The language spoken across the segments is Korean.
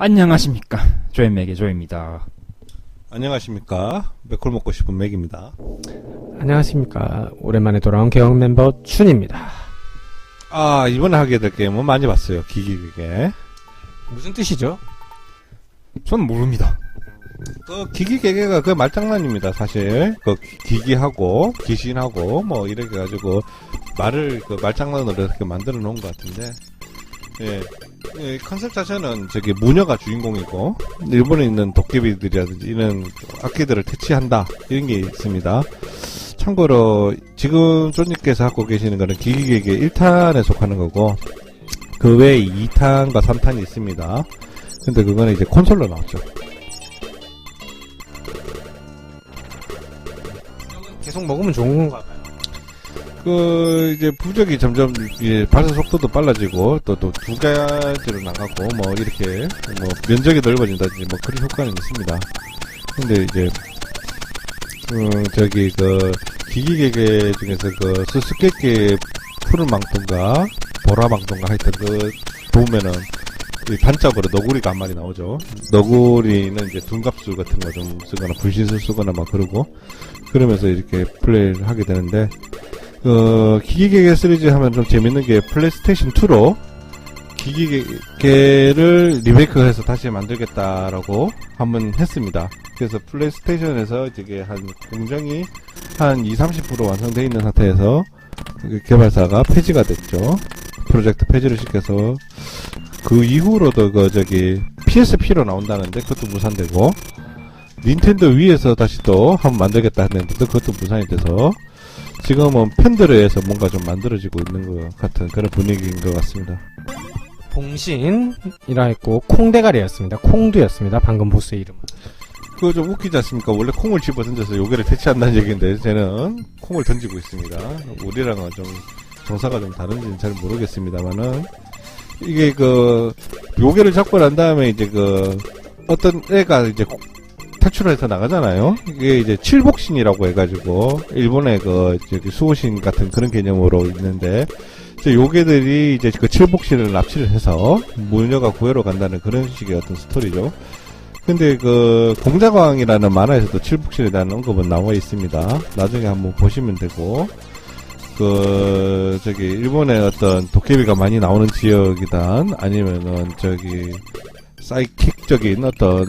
안녕하십니까. 조앤맥의 조입니다. 안녕하십니까. 맥콜 먹고 싶은 맥입니다. 안녕하십니까. 오랜만에 돌아온 개혁 멤버 춘입니다. 이번에 하게 될 게임은 많이 봤어요. 기기개개. 무슨 뜻이죠? 전 모릅니다. 기기개개가 그 말장난입니다, 사실. 기기하고, 귀신하고, 뭐, 이렇게 가지고, 말을 말장난으로 이렇게 만들어 놓은 것 같은데, 컨셉 자체는 무녀가 주인공이고, 일본에 있는 도깨비들이라든지 이런 악기들을 퇴치한다, 이런 게 있습니다. 참고로, 지금 쪼님께서 갖고 계시는 거는 기기개개 1탄에 속하는 거고, 그 외에 2탄과 3탄이 있습니다. 근데 그거는 이제 콘솔로 나왔죠. 계속 먹으면 좋은 건가 봐요. 이제 부적이 점점, 발사 속도도 빨라지고, 또 두 가지로 나가고, 뭐, 이렇게, 뭐, 면적이 넓어진다든지, 뭐, 그런 효과는 있습니다. 근데 이제, 기기개개 중에서 수수께끼 푸른망토인가, 보라망토인가 하여튼 보면은, 이 반짝으로 너구리가 한 마리 나오죠. 너구리는 이제 둔갑수 같은 거 좀 쓰거나, 불신술 쓰거나 막 그러고, 그러면서 이렇게 플레이를 하게 되는데, 기기개개 시리즈 하면 좀 재밌는 게 플레이스테이션2로 기기개개를 리메이크해서 다시 만들겠다라고 한번 했습니다. 그래서 플레이스테이션에서 이게 공정이 한 20-30% 완성되어 있는 상태에서 개발사가 폐지가 됐죠. 프로젝트 폐지를 시켜서 그 이후로도 PSP로 나온다는데 그것도 무산되고, 닌텐도 위에서 다시 또 한번 만들겠다 했는데 그것도 무산이 돼서 지금은 팬들에 서 뭔가 좀 만들어지고 있는 것 같은 그런 분위기인 것 같습니다. 봉신이라 했고 콩대가리였습니다. 콩두였습니다. 방금 보스의 이름은. 그거 좀 웃기지 않습니까? 원래 콩을 집어 던져서 요괴를 퇴치한다는 얘기인데 쟤는 콩을 던지고 있습니다. 우리랑은 좀 정사가 좀 다른지는 잘 모르겠습니다만은 이게 요괴를 잡고 난 다음에 이제 어떤 애가 이제 탈출해서 나가잖아요. 이게 이제 칠복신이라고 해가지고 일본의 수호신 같은 그런 개념으로 있는데, 요괴들이 이제 칠복신을 납치를 해서 무녀가 구해러 간다는 그런 식의 어떤 스토리죠. 근데 공자광이라는 만화에서도 칠복신에 대한 언급은 나와 있습니다. 나중에 한번 보시면 되고, 일본의 어떤 도깨비가 많이 나오는 지역이든 아니면은 사이킥적인 어떤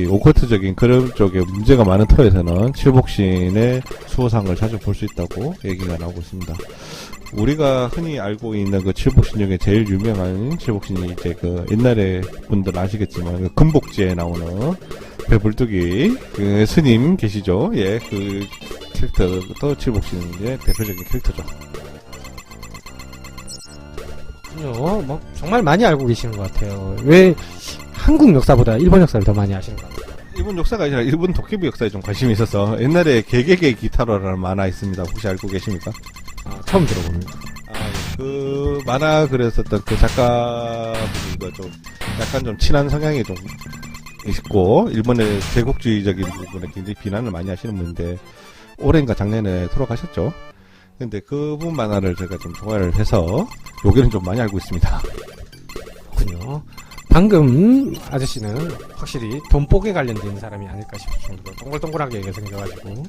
오컬트적인 그런 쪽에 문제가 많은 터에서는 칠복신의 수호상을 자주 볼 수 있다고 얘기가 나오고 있습니다. 우리가 흔히 알고 있는 칠복신 중에 제일 유명한 칠복신이 이제 옛날에 분들 아시겠지만 금복지에 나오는 배불뚝이 스님 계시죠? 예, 그 캐릭터도 칠복신의 대표적인 캐릭터죠. 뭐 정말 많이 알고 계시는 것 같아요. 왜 한국 역사보다 일본 역사를 더 많이 아시는 것 같아요? 일본 역사가 아니라 일본 도깨비 역사에 좀 관심이 있어서 옛날에 개개개 기타로라는 만화 있습니다. 혹시 알고 계십니까? 처음 들어봅니다. 그 만화 그랬었던 그 작가분이 좀 약간 좀 친한 성향이 좀 있고 일본의 제국주의적인 부분에 굉장히 비난을 많이 하시는 분인데 올해인가 작년에 돌아가셨죠. 근데 그분 만화를 제가 좀 좋아를 해서 요게는 좀 많이 알고 있습니다. 그렇군요. 방금 아저씨는 확실히 돈복에 관련된 사람이 아닐까 싶을 정도로 동글동글하게 생겨가지고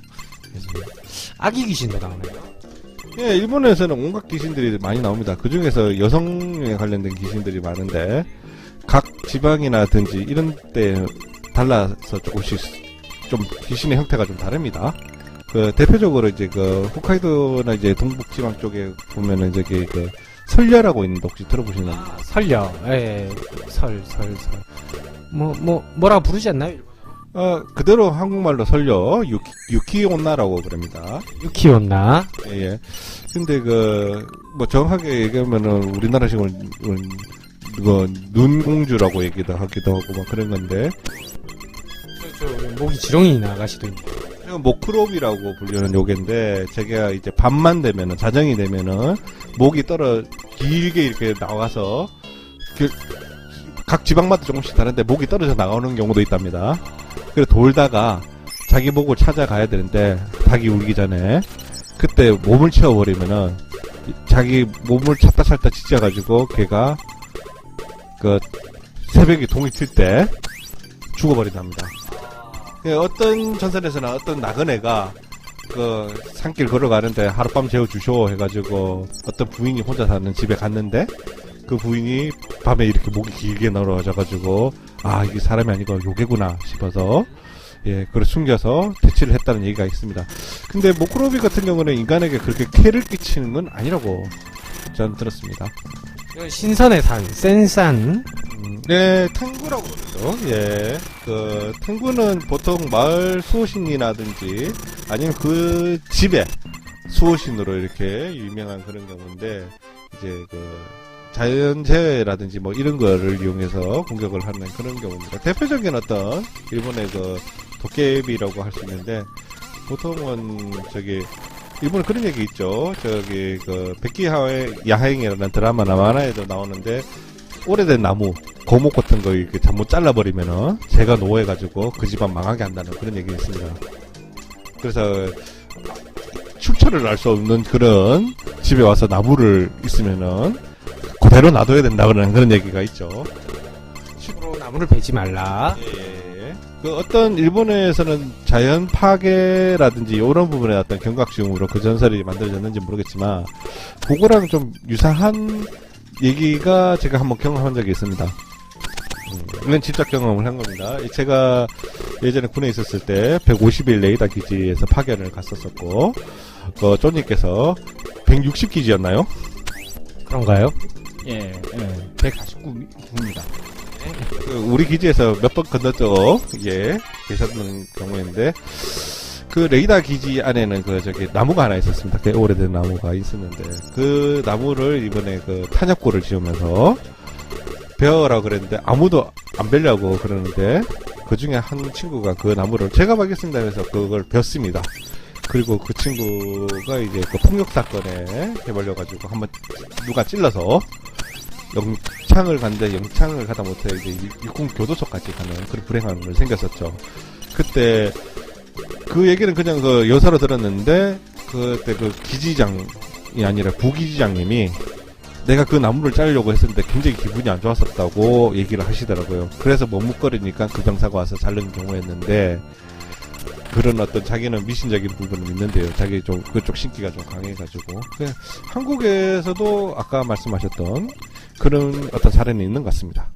아기 귀신도 나오네요. 예, 일본에서는 온갖 귀신들이 많이 나옵니다. 그 중에서 여성에 관련된 귀신들이 많은데 각 지방이나든지 이런 때 달라서 조금씩 좀 귀신의 형태가 좀 다릅니다. 대표적으로 이제 홋카이도나 이제 동북지방 쪽에 보면은 설려라고 있는데 혹시 들어보시나요? 설려. 예, 설. 뭐라 부르지 않나요? 그대로 한국말로 설려, 유키온나라고 그럽니다. 유키온나. 예. 근데 정확하게 얘기하면은 우리나라식으로 눈공주라고 얘기도 하기도 하고 막 그런 건데. 목이 지렁이 나가시더니. 모크롭이라고 불리는 요괴인데, 제가 이제 밤만 되면은, 자정이 되면은, 목이 길게 이렇게 나와서, 각 지방마다 조금씩 다른데, 목이 떨어져 나오는 경우도 있답니다. 그래서 돌다가, 자기 목을 찾아가야 되는데, 닭이 울기 전에, 그때 몸을 채워버리면은, 자기 몸을 찾다 지쳐가지고, 걔가, 새벽에 동이 튈 때 죽어버린답니다. 어떤 전설에서는 어떤 나그네가 그 산길 걸어가는데 하룻밤 재워주쇼 해가지고 어떤 부인이 혼자 사는 집에 갔는데 그 부인이 밤에 이렇게 목이 길게 늘어져가지고 아 이게 사람이 아니고 요괴구나 싶어서 예 그걸 숨겨서 퇴치를 했다는 얘기가 있습니다. 근데 모크로비 같은 경우는 인간에게 그렇게 쾌를 끼치는 건 아니라고 저는 들었습니다. 이건 신선의 산, 센 산. 네, 탱구라고 그러죠. 예. 그, 탱구는 보통 마을 수호신이라든지, 아니면 그 집에 수호신으로 이렇게 유명한 그런 경우인데, 이제 그, 자연재해라든지 뭐 이런 거를 이용해서 공격을 하는 그런 경우입니다. 대표적인 어떤, 일본의 그, 도깨비라고 할 수 있는데, 보통은 저기, 일본에 그런 얘기 있죠. 저기, 그, 백기하의 야행이라는 드라마나 만화에도 나오는데, 오래된 나무, 고목 같은 거 이렇게 잘못 잘라버리면은, 제가 노예가지고 그 집안 망하게 한다는 그런 얘기 있습니다. 그래서, 출처를 알 수 없는 그런 집에 와서 나무를 있으면은, 그대로 놔둬야 된다는 그런 얘기가 있죠. 식으로 나무를 베지 말라. 예. 그 어떤 일본에서는 자연 파괴라든지 이런 부분에 어떤 경각심으로 그 전설이 만들어졌는지 모르겠지만 그거랑 좀 유사한 얘기가 제가 한번 경험한 적이 있습니다. 이건 직접 경험을 한 겁니다. 제가 예전에 군에 있었을 때 150일 레이더 기지에서 파견을 갔었었고 쪼님께서 160기지였나요? 그런가요? 예, 149입니다. 우리 기지에서 몇 번 건너뛰어 계셨던 경우인데 그 레이더 기지 안에는 그 저기 나무가 하나 있었습니다. 꽤 오래된 나무가 있었는데 그 나무를 이번에 그 탄약고를 지으면서 베어라고 그랬는데 아무도 안 베려고 그러는데 그 중에 한 친구가 그 나무를 제가 박겠습니다 하면서 그걸 베었습니다. 그리고 그 친구가 이제 그 폭력 사건에 해발려가지고 한번 누가 찔러서 영창을 갔는데 영창을 가다 못해 이제 육군 교도소까지 가는 그런 불행한 일 생겼었죠. 그때 그 얘기는 그냥 그 여사로 들었는데 그때 그 기지장이 아니라 부기지장님이 내가 그 나무를 자르려고 했었는데 굉장히 기분이 안 좋았었다고 얘기를 하시더라고요. 그래서 머뭇거리니까 그 병사가 와서 자른 경우였는데 그런 어떤 자기는 미신적인 부분은 있는데요. 자기 좀 그쪽 신기가 좀 강해가지고 한국에서도 아까 말씀하셨던 그런 어떤 사례는 있는 것 같습니다.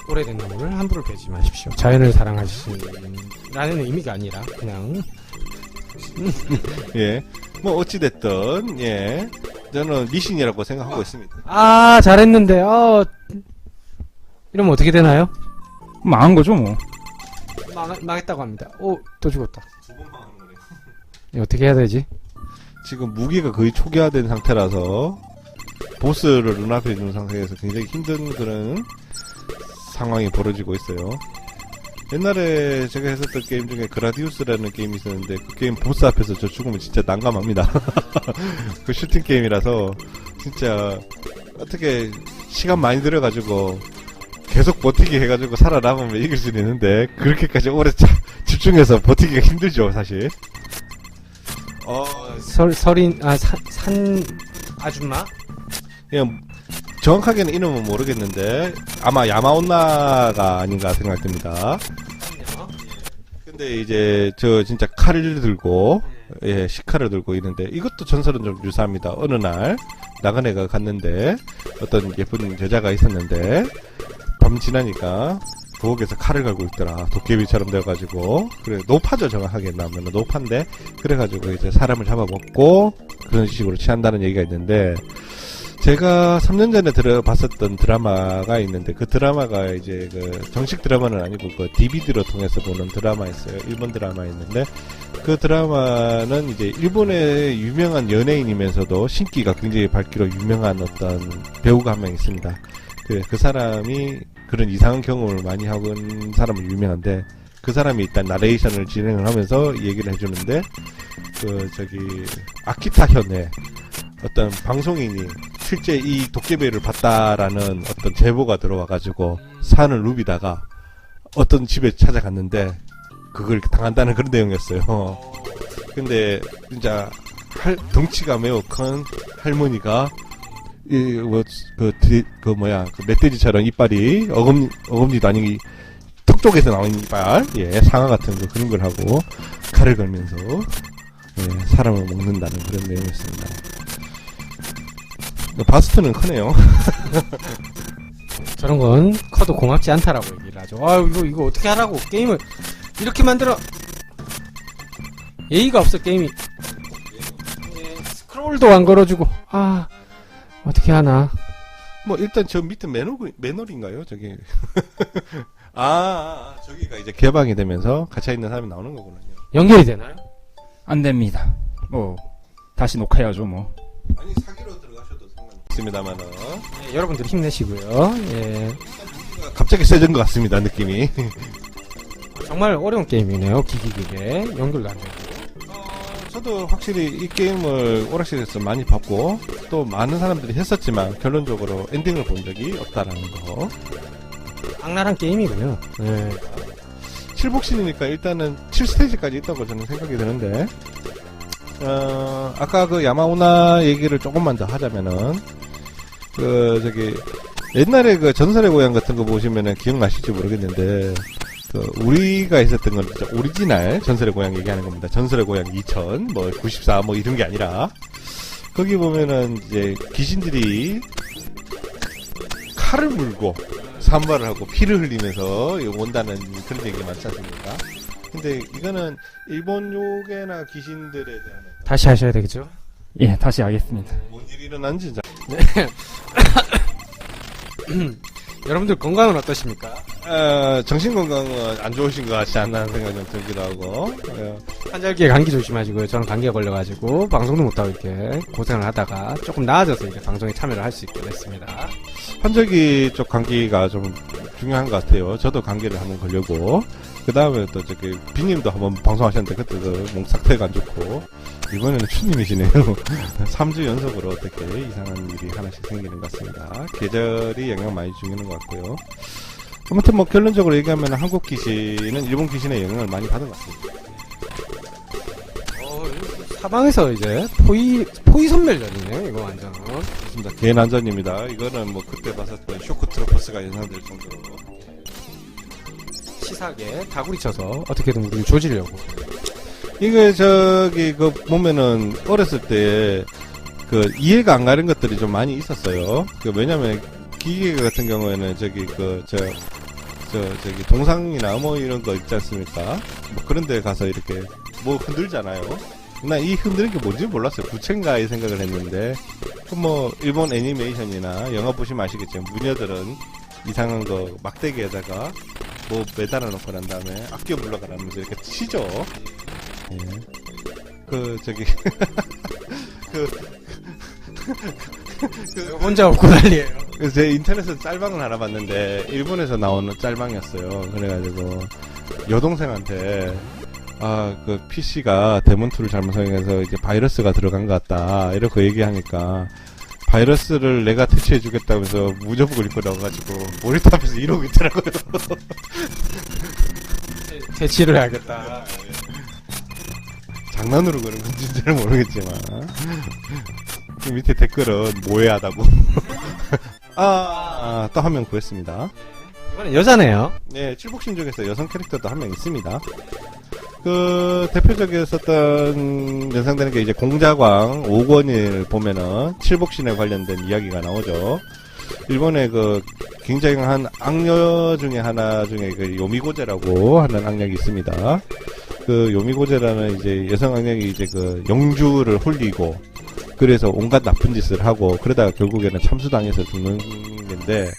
오래된 나무를 함부로 베지 마십시오. 자연을 사랑하시라는 의미가 아니라 그냥 예, 뭐 어찌됐든 예, 저는 미신이라고 생각하고 있습니다. 아 잘했는데 이러면 어떻게 되나요? 망한 거죠, 뭐. 망했다고 합니다. 또 죽었다. 어떻게 해야 되지? 지금 무기가 거의 초기화된 상태라서 보스를 눈앞에 있는 상태에서 굉장히 힘든 그런 상황이 벌어지고 있어요. 옛날에 제가 했었던 게임 중에 그라디우스라는 게임이 있었는데 그 게임 보스 앞에서 저 죽으면 진짜 난감합니다. 그 슈팅 게임이라서 진짜 어떻게 시간 많이 들여가지고 계속 버티기 해가지고 살아남으면 이길 수는 있는데 그렇게까지 오래 집중해서 버티기가 힘들죠 사실. 산 아줌마? 그냥 정확하게는 이름은 모르겠는데 아마 야마온나가 아닌가 생각됩니다. 근데 이제 저 진짜 칼을 들고 시칼을 들고 있는데 이것도 전설은 좀 유사합니다. 어느 날 나그네가 갔는데 어떤 예쁜 여자가 있었는데 밤 지나니까 부엌에서 칼을 갈고 있더라. 도깨비처럼 되어가지고 그래 노파죠 정확하게 나오면 노파인데 그래가지고 이제 사람을 잡아먹고 그런 식으로 취한다는 얘기가 있는데 제가 3년 전에 들어봤었던 드라마가 있는데 그 드라마가 이제 그 정식 드라마는 아니고 그 DVD로 통해서 보는 드라마였어요. 일본 드라마였는데 그 드라마는 이제 일본의 유명한 연예인이면서도 신기가 굉장히 밝기로 유명한 어떤 배우가 한 명 있습니다. 그 사람이 그런 이상한 경험을 많이 하고 있는 사람은 유명한데 그 사람이 일단 나레이션을 진행을 하면서 얘기를 해주는데 아키타 현의 어떤 방송인이 실제 이 도깨비를 봤다라는 어떤 제보가 들어와가지고 산을 누비다가 어떤 집에 찾아갔는데 그걸 당한다는 그런 내용이었어요. 근데 진짜 덩치가 매우 큰 할머니가 그 멧돼지처럼 이빨이 어금니도 아닌 턱 쪽에서 나오는 이빨, 예, 상아 같은 그런 걸 하고 칼을 걸면서 예, 사람을 먹는다는 그런 내용이었습니다. 바스트는 크네요. 저런 건 커도 고맙지 않다라고 얘기를 하죠. 아, 이거 어떻게 하라고. 게임을 이렇게 만들어. 예의가 없어, 게임이. 예, 스크롤도 안 걸어주고. 아, 어떻게 하나. 뭐 일단 저 밑에 매놀인가요? 저기 저기가 이제 개방이 되면서 갇혀 있는 사람이 나오는 거군요. 연결이 되나요? 안 됩니다. 뭐 다시 녹화해야죠 뭐. 아니 사기로 들어가셔도 상관없습니다만은 예, 여러분들 힘내시고요. 예. 갑자기 세진 것 같습니다 느낌이. 정말 어려운 게임이네요. 기기기계 연결도 안 되고. 저도 확실히 이 게임을 오락실에서 많이 봤고 또 많은 사람들이 했었지만 결론적으로 엔딩을 본 적이 없다라는 거. 악랄한 게임이고요. 예. 7복신이니까 일단은 7스테이지까지 있다고 저는 생각이 드는데 아까 그 야마오나 얘기를 조금만 더 하자면은 저기 옛날에 그 전설의 고향 같은 거 보시면은 기억나실지 모르겠는데 우리가 있었던 건 진짜 오리지널 전설의 고향 얘기하는 겁니다. 전설의 고향 2000, 94 이런 게 아니라 거기 보면은 이제 귀신들이 칼을 물고 산발을 하고 피를 흘리면서 온다는 그런 얘기 많지 않습니까? 근데 이거는 일본 요괴나 귀신들에 대한 다시 하셔야 되겠죠? 예, 다시 하겠습니다. 뭔 일이 일어난지 여러분들 건강은 어떠십니까? 정신건강은 안 좋으신 것 같지 않나는 생각이 좀 들기도 하고 환절기에 감기 조심하시고요. 저는 감기가 걸려가지고 방송도 못하고 이렇게 고생을 하다가 조금 나아져서 이제 방송에 참여를 할 수 있게 됐습니다. 환절기 쪽 감기가 좀 중요한 것 같아요. 저도 감기를 한번 걸려고 그 다음에 또 저기 비님도 한번 방송하셨는데 그때도 목 상태가 안 좋고 이번에는 추님이시네요. 3주 연속으로 어떻게 이상한 일이 하나씩 생기는 것 같습니다. 계절이 영향 많이 주는 것 같고요. 아무튼 뭐 결론적으로 얘기하면 한국 귀신은 일본 귀신의 영향을 많이 받은 것 같습니다. 사방에서 이제 포위 선멸전이네요. 이거 완전. 그렇습니다. 개난전입니다. 이거는 뭐 그때 봤었던 쇼크 트로퍼스가 연상될 정도로 치사하게 다구리 쳐서 어떻게든 우리를 조지려고. 이게 저기 그 보면은 어렸을 때 그 이해가 안 가는 것들이 좀 많이 있었어요. 왜냐면 기계 같은 경우에는 저기 저기 동상이나 뭐 이런 거 있지 않습니까? 뭐 그런 데 가서 이렇게 뭐 흔들잖아요. 나 이 흔드는 게 뭔지 몰랐어요. 부채인가 이 생각을 했는데 뭐 일본 애니메이션이나 영화 보시면 아시겠지만 무녀들은 이상한 거 막대기에다가 뭐 매달아 놓고 난 다음에 아껴 물러가라면서 이렇게 치죠. 예. 저기 혼자 없고 난리예요. 그래서 제 인터넷에서 짤방을 하나 봤는데 일본에서 나오는 짤방이었어요. 그래가지고 여동생한테 그 PC가 데몬2를 잘못 사용해서 이제 바이러스가 들어간 것 같다 이렇게 얘기하니까 바이러스를 내가 퇴치해주겠다면서 무접을 입고 나와가지고 모니터 앞에서 이러고 있더라고요. 퇴치를 해야겠다. 장난으로 그런 건지 잘 모르겠지만 그 밑에 댓글은 모해하다고. 또 한 명 구했습니다. 이번엔 여자네요. 네, 칠복신 중에서 여성 캐릭터도 한 명 있습니다. 대표적이었었던 연상되는 게 이제 공자광 5권을 보면은 칠복신에 관련된 이야기가 나오죠. 일본의 굉장히 한 악녀 중에 하나 중에 요미고제라고 하는 악력이 있습니다. 요미고제라는 이제 여성 악력이 이제 영주를 홀리고 그래서 온갖 나쁜 짓을 하고 그러다가 결국에는 참수당해서 죽는 건데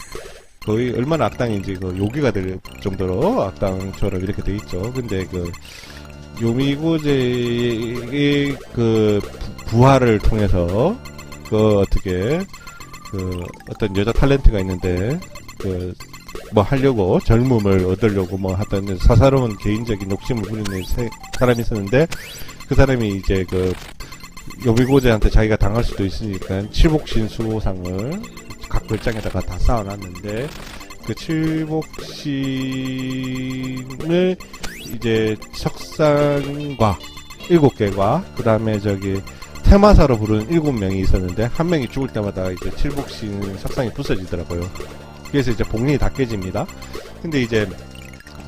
거의 얼마나 악당인지 요기가 될 정도로 악당처럼 이렇게 돼 있죠. 근데 요미고제의 부활을 통해서 어떻게 어떤 여자 탤런트가 있는데 뭐 하려고 젊음을 얻으려고 뭐 하던 사사로운 개인적인 욕심을 부리는 사람이 있었는데 그 사람이 이제 요미고제한테 자기가 당할 수도 있으니까 칠복신 수호상을 각 별장에다가 다 쌓아놨는데 그 칠복신을 이제 석상과 7개과 그 다음에 퇴마사로 부르는 7명이 있었는데 한 명이 죽을 때마다 이제 칠복신 석상이 부서지더라고요. 그래서 이제 복린이 다 깨집니다. 근데 이제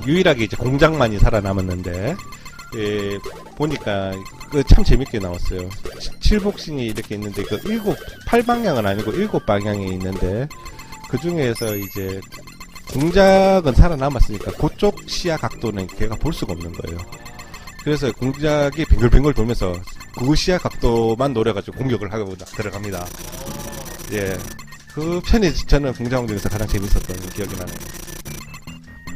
유일하게 이제 공장만이 살아남았는데 예, 보니까 그 참 재밌게 나왔어요. 칠복신이 이렇게 있는데 그 8방향은 아니고 7방향에 있는데 그 중에서 이제 공작은 살아남았으니까 그쪽 시야 각도는 걔가 볼 수가 없는 거예요. 그래서 공작이 뱅글뱅글 돌면서 그 시야 각도만 노려가지고 공격을 하고 들어갑니다. 예. 그 편이 저는 공작원 중에서 가장 재밌었던 기억이 나네요.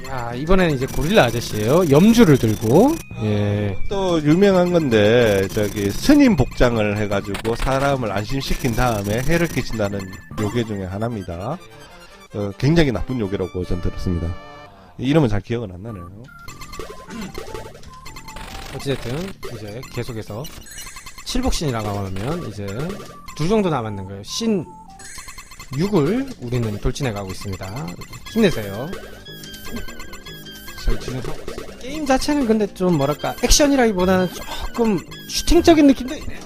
야, 이번에는 이제 고릴라 아저씨예요. 염주를 들고. 예. 또 유명한 건데 저기 스님 복장을 해가지고 사람을 안심시킨 다음에 해를 끼친다는 요괴 중에 하나입니다. 굉장히 나쁜 요괴라고 전 들었습니다. 이름은 잘 기억은 안 나네요. 어찌됐든 이제 계속해서 칠복신이라고 하면 이제 둘 정도 남았는 거예요. 신 6을 우리는 돌진해 가고 있습니다. 힘내세요. 잘 진행하고 게임 자체는 근데 좀 뭐랄까 액션이라기보다는 조금 슈팅적인 느낌도 있네요.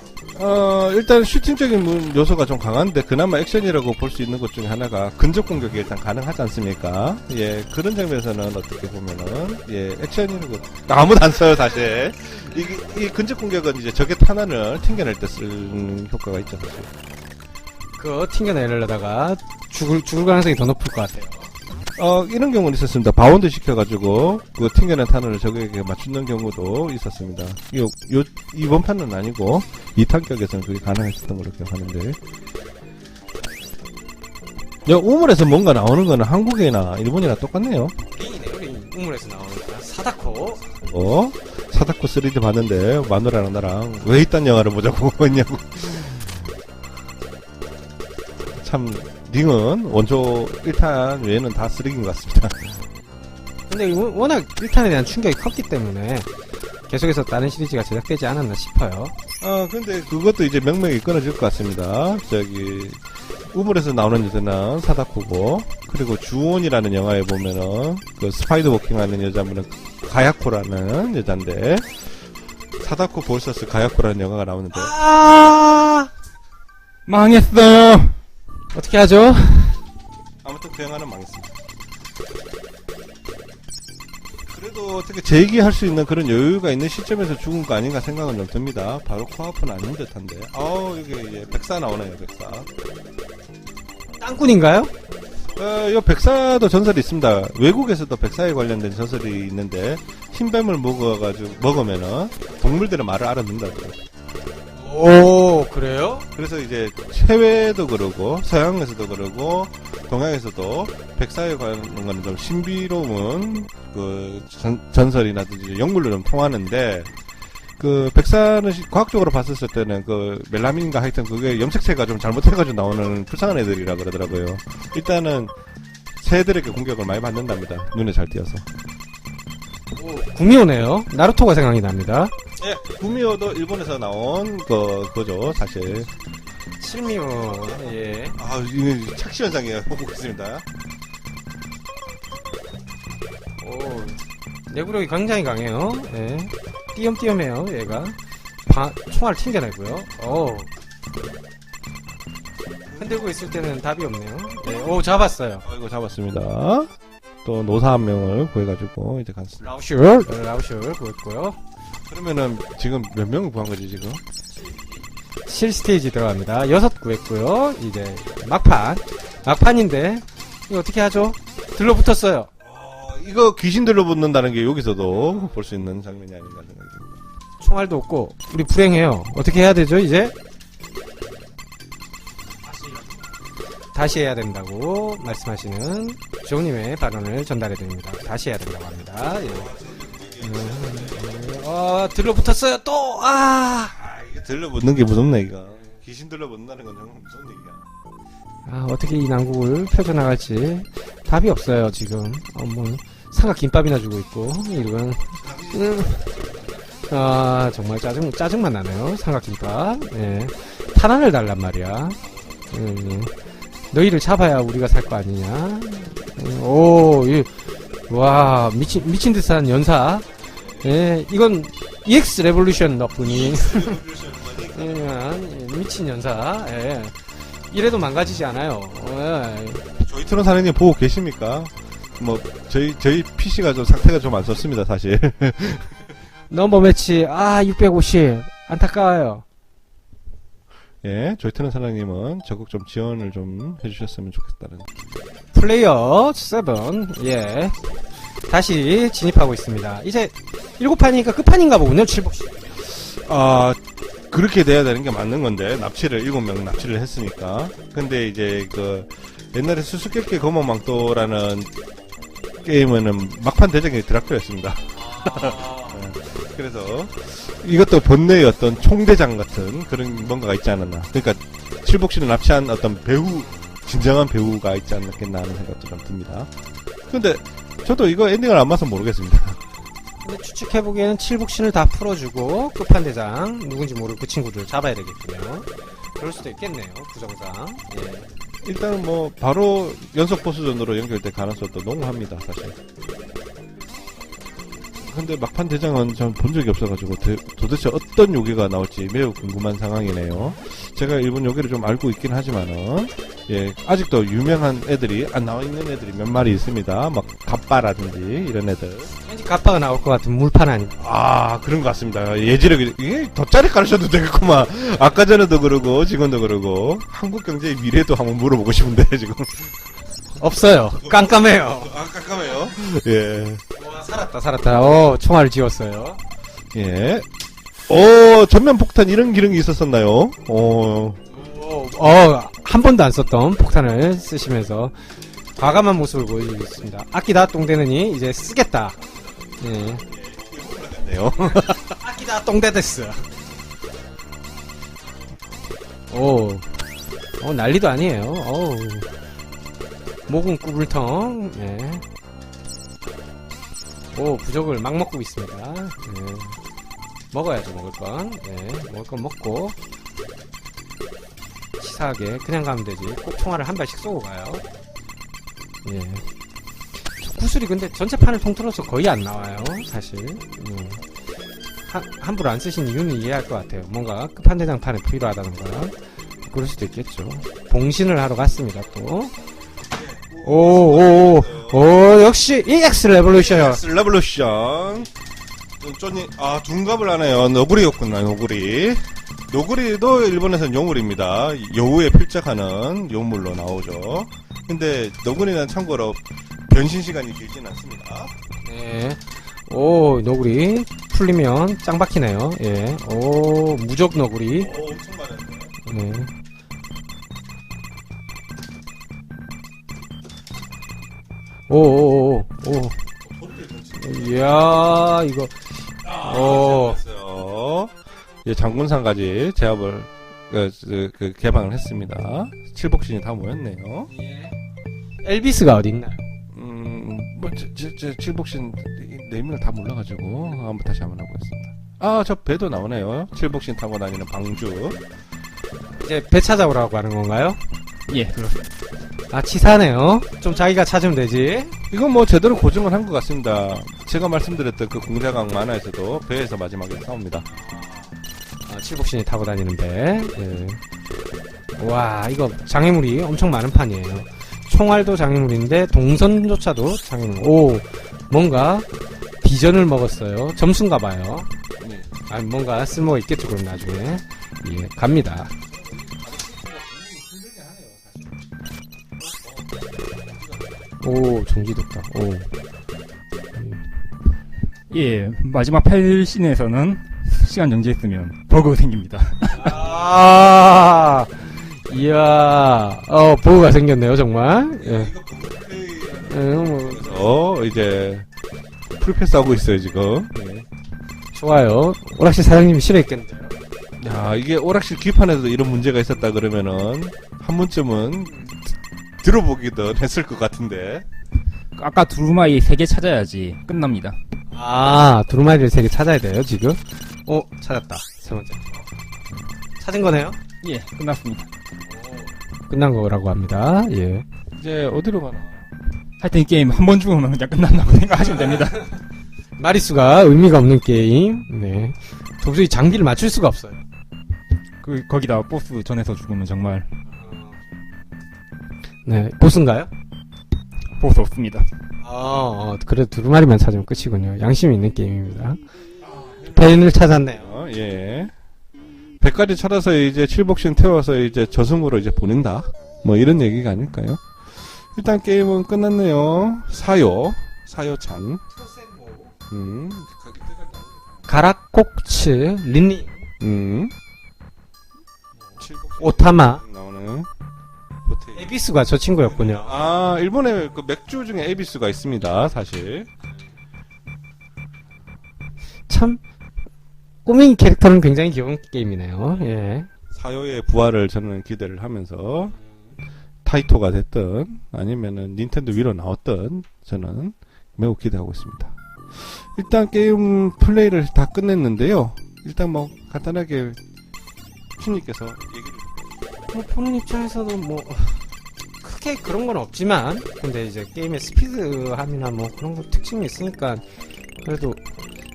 일단 슈팅적인 요소가 좀 강한데 그나마 액션이라고 볼 수 있는 것 중에 하나가 근접 공격이 일단 가능하지 않습니까? 예, 그런 점에서는 어떻게 보면은 예, 액션이라고 아무도 안 써요 사실. 이 근접 공격은 이제 적의 탄환을 튕겨낼 때 쓰는 효과가 있죠 사실. 그거 튕겨내려다가 죽을 가능성이 더 높을 것 같아요. 이런 경우는 있었습니다. 바운드 시켜가지고 그 튕겨낸 탄환을 적에게 맞추는 경우도 있었습니다. 이번 판은 아니고 2탄격에서는 그게 가능했었던 걸로 기억하는데. 우물에서 뭔가 나오는 거는 한국이나 일본이나 똑같네요. 게임이네요. 우리 우물에서 나오니까 사다코. 사다코 3D 봤는데 마누라랑 나랑 왜 이딴 영화를 보자고 했냐고. 참 링은 원조 1탄 외에는 다 쓰레기인 것 같습니다. 근데 워낙 1탄에 대한 충격이 컸기 때문에 계속해서 다른 시리즈가 제작되지 않았나 싶어요. 근데 그것도 이제 명맥이 끊어질 것 같습니다. 저기 우물에서 나오는 여자는 사다코고, 그리고 주온이라는 영화에 보면은 그 스파이더 워킹하는 여자분은 가야코라는 여잔데, 사다코 vs 가야코라는 영화가 나오는데 망했어. 어떻게 하죠? 아무튼 그 영화는 망했습니다. 그래도 어떻게 재기할 수 있는 그런 여유가 있는 시점에서 죽은 거 아닌가 생각은 좀 듭니다. 바로 코앞은 아닌 듯한데. 이게 이제 백사 나오네요, 백사. 땅꾼인가요? 이 백사도 전설이 있습니다. 외국에서도 백사에 관련된 전설이 있는데, 흰뱀을 먹으면은 동물들의 말을 알아듣는다고요. 오, 그래요? 그래서 이제 해외도 그러고 서양에서도 그러고 동양에서도 백사에 관한 거는 좀 신비로운 그 전설이라든지 영물로 좀 통하는데, 그 백사는 과학적으로 봤었을 때는 그 멜라민인가 하여튼 그게 염색체가 좀 잘못해가지고 나오는 불쌍한 애들이라 그러더라고요. 일단은 새들에게 공격을 많이 받는답니다. 눈에 잘 띄어서. 구미호네요. 나루토가 생각이 납니다. 예, 구미호도 일본에서 나온 거죠, 사실. 실미호, 예. 이거 착시 현상이 보고 있습니다. 오, 내구력이 굉장히 강해요. 예. 띄엄띄엄해요, 얘가. 총알 튕겨내고요. 흔들고 있을 때는 답이 없네요. 예. 잡았어요. 이거 잡았습니다. 또 노사 한 명을 구해가지고 이제 갔습니다. 라우슈를 구했고요. 그러면은 지금 몇 명을 구한 거지 지금? 7스테이지 들어갑니다. 6 구했고요. 이제 막판인데 이거 어떻게 하죠? 들러붙었어요. 이거 귀신 들러붙는다는 게 여기서도 볼 수 있는 장면이 아닌가 생각합니다. 총알도 없고 우리 불행해요. 어떻게 해야 되죠 이제? 다시 해야 된다고 말씀하시는 조님의 발언을 전달해 드립니다. 다시 해야 된다고 합니다. 예. 들러붙었어요 또. 이게 들러붙는 게 무섭네 이거. 귀신 들러붙는다는 건 정말 무서운 얘기야. 어떻게 이 난국을 펼쳐나갈지 답이 없어요 지금. 삼각 김밥이나 주고 있고 이건 정말 짜증만 나네요. 삼각 김밥. 예. 탄환을 달란 말이야. 너희를 잡아야 우리가 살 거 아니냐. 와 미친 듯한 연사. 예, 이건 EX 레볼루션 덕분이. 미친 연사. 예. 이래도 망가지지 않아요. 예. 조이트론 사장님 보고 계십니까? 뭐 저희 PC가 좀 상태가 좀 안 좋습니다, 사실. 넘버 매치 650 안타까워요. 예, 조이트론 사장님은 적극 좀 지원을 좀 해주셨으면 좋겠다는. 플레이어 7 예 다시 진입하고 있습니다. 이제 7판이니까 끝판인가 보군요. 7복시. 아, 그렇게 돼야 되는 게 맞는 건데, 납치를, 7명 납치를 했으니까. 근데 이제 그, 옛날에 수수께끼 검어망토라는 게임은 막판 대장이 드라큘라였습니다. 그래서, 이것도 본래의 어떤 총대장 같은 그런 뭔가가 있지 않았나. 그러니까, 칠복신을 납치한 어떤 배우, 진정한 배우가 있지 않겠나 하는 생각도 좀 듭니다. 근데, 저도 이거 엔딩을 안 봐서 모르겠습니다. 근데 추측해보기에는 7복신을 다 풀어주고 끝판대장 누군지 모르고 그 친구들 잡아야 되겠군요. 그럴 수도 있겠네요. 구정상. 예. 일단은 뭐 바로 연속 보스전으로 연결될 가능성도 농후합니다, 사실. 근데 막판 대장은 전 본 적이 없어가지고 도대체 어떤 요괴가 나올지 매우 궁금한 상황이네요. 제가 일본 요괴를 좀 알고 있긴 하지만은 예, 아직도 유명한 애들이 안 나와 있는 애들이 몇 마리 있습니다. 막 갑바라든지 이런 애들. 왠지 갑바가 나올 것 같은 물판 아닙니까? 아, 그런 것 같습니다. 예지력이 이게 돗자리 깔으셔도 되겠구만. 아까 전에도 그러고 지금도 그러고 한국 경제의 미래도 한번 물어보고 싶은데 지금. 없어요. 깜깜해요. 아, 깜깜해요. 예. 살았다. 총알을 지웠어요. 예. 전면 폭탄 이런 기능이 있었었나요? 한 번도 안 썼던 폭탄을 쓰시면서 과감한 모습을 보여주고 있습니다. 아끼다 똥대느니 이제 쓰겠다. 예. 네요. 아끼다 똥대데스. 난리도 아니에요. 목은 꾸불텅. 예. 부적을 막 먹고 있습니다. 예. 먹어야죠, 먹을 건. 예. 먹을 건 먹고. 치사하게 그냥 가면 되지. 꼭 총알을 한 발씩 쏘고 가요. 예. 구슬이 근데 전체 판을 통틀어서 거의 안 나와요, 사실. 함부로 안 쓰신 이유는 이해할 것 같아요. 뭔가 끝판대장 판에 필요하다던가. 그럴 수도 있겠죠. 봉신을 하러 갔습니다, 또. 역시 EX 레볼루션이요. EX 레볼루션. 쪼니, 둔갑을 하네요. 너구리였구나, 너구리. 너구리도 일본에서는 요물입니다. 여우에 필적하는 요물로 나오죠. 근데 너구리는 참고로 변신 시간이 길진 않습니다. 네. 너구리 풀리면 짱 박히네요. 예. 무적 너구리. 엄청 많은데. 네. 이야, 이거. 됐어요. 예, 장군상까지 제압을, 개방을 했습니다. 칠복신이 다 모였네요. 엘비스가 어딨나요? 칠복신 네임을 다 몰라가지고, 한번 다시 한번 하고 있습니다. 저 배도 나오네요. 칠복신 타고 다니는 방주. 이제 배 찾아오라고 하는 건가요? 예, 그렇습니다. 치사네요. 좀 자기가 찾으면 되지. 이건 뭐 제대로 고증을 한 것 같습니다. 제가 말씀드렸던 그 공자강 만화에서도 배에서 마지막에 싸웁니다. 칠복신이 타고 다니는 배. 예. 와, 이거 장애물이 엄청 많은 판이에요. 총알도 장애물인데 동선조차도 장애물. 뭔가 비전을 먹었어요. 점수인가 봐요. 네. 뭔가 쓸모가 있겠죠, 그럼 나중에. 예, 갑니다. 정지됐다. 예, 마지막 8신에서는 시간 정지했으면 버그 생깁니다. 이야, 버그가 생겼네요, 정말. 예. 이제 풀패스 하고 있어요, 지금. 예. 좋아요. 오락실 사장님이 싫어했겠는데요. 야, 이게 오락실 기판에도 이런 문제가 있었다 그러면은 한 번쯤은 들어보기도 했을 것 같은데. 아까 두루마리 3개 찾아야지 끝납니다. 두루마리를 3개 찾아야 돼요, 지금? 찾았다. 세 번째. 찾은 거네요? 예, 끝났습니다. 끝난 거라고 합니다. 예. 이제 어디로 가나? 하여튼 이 게임 한 번 죽으면 그냥 끝난다고 생각하시면 됩니다. 마리수가 의미가 없는 게임. 네. 도저히 장비를 맞출 수가 없어요. 거기다 보스 전에서 죽으면 정말 네, 보스인가요? 보스 없습니다. 그래 두루마리만 찾으면 끝이군요. 양심이 있는 게임입니다. 벤을 찾았네요. 예. 100가지 찾아서 이제 칠복신 태워서 이제 저승으로 이제 보낸다. 뭐 이런 얘기가 아닐까요? 일단 게임은 끝났네요. 사요찬. 가라콕츠, 린니, 오타마, 나오는 에비스가 저 친구였군요. 아, 일본에 그 맥주 중에 에비스가 있습니다, 사실. 참 꾸민 캐릭터는 굉장히 귀여운 게임이네요. 예. 사요의 부활을 저는 기대를 하면서 타이토가 됐든 아니면은 닌텐도 위로 나왔든 저는 매우 기대하고 있습니다. 일단 게임 플레이를 다 끝냈는데요. 일단 뭐 간단하게 춘님께서 얘기를 뭐 보는 입장에서도 뭐 크게 그런 건 없지만 근데 이제 게임의 스피드함이나 뭐 그런 거 특징이 있으니까 그래도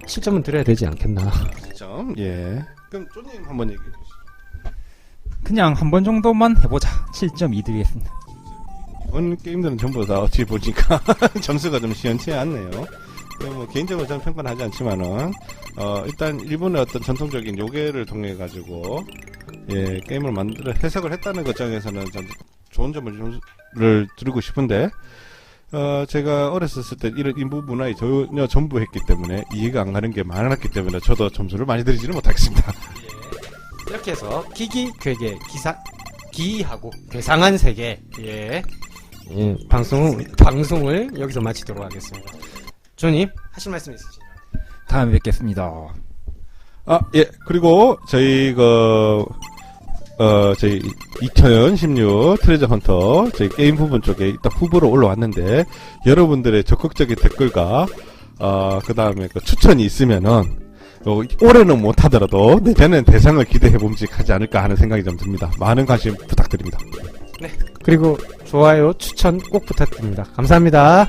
7점은 드려야 되지 않겠나. 점. 예. 그럼 쪼님 한번 얘기해 주시죠. 그냥 한 번 정도만 해보자. 7.2 드리겠습니다. 이번 게임들은 전부 다 어찌 보니까 점수가 좀 시원치 않네요. 뭐 개인적으로 저는 평가는 하지 않지만은 일단 일본의 어떤 전통적인 요괴를 통해 가지고 예 게임을 만들어 해석을 했다는 것 점에서는 좀 좋은 점을 드리고 싶은데 제가 어렸을 때 이런 인부 문화에 전혀 전부했기 때문에 이해가 안 가는 게 많았기 때문에 저도 점수를 많이 드리지는 못하겠습니다. 예. 이렇게 해서 기기, 괴계, 기하고 괴상한 세계 예. 예. 방송을 여기서 마치도록 하겠습니다. 조님 하실 말씀 있으시죠? 다음에 뵙겠습니다. 아, 예. 그리고 저희 저희 2016 트레저 헌터 저희 게임 부분 쪽에 일단 후보로 올라왔는데 여러분들의 적극적인 댓글과 그 다음에 그 추천이 있으면은 올해는 못하더라도 내년엔 대상을 기대해 봄직하지 않을까 하는 생각이 좀 듭니다. 많은 관심 부탁드립니다. 네. 그리고 좋아요, 추천 꼭 부탁드립니다. 감사합니다.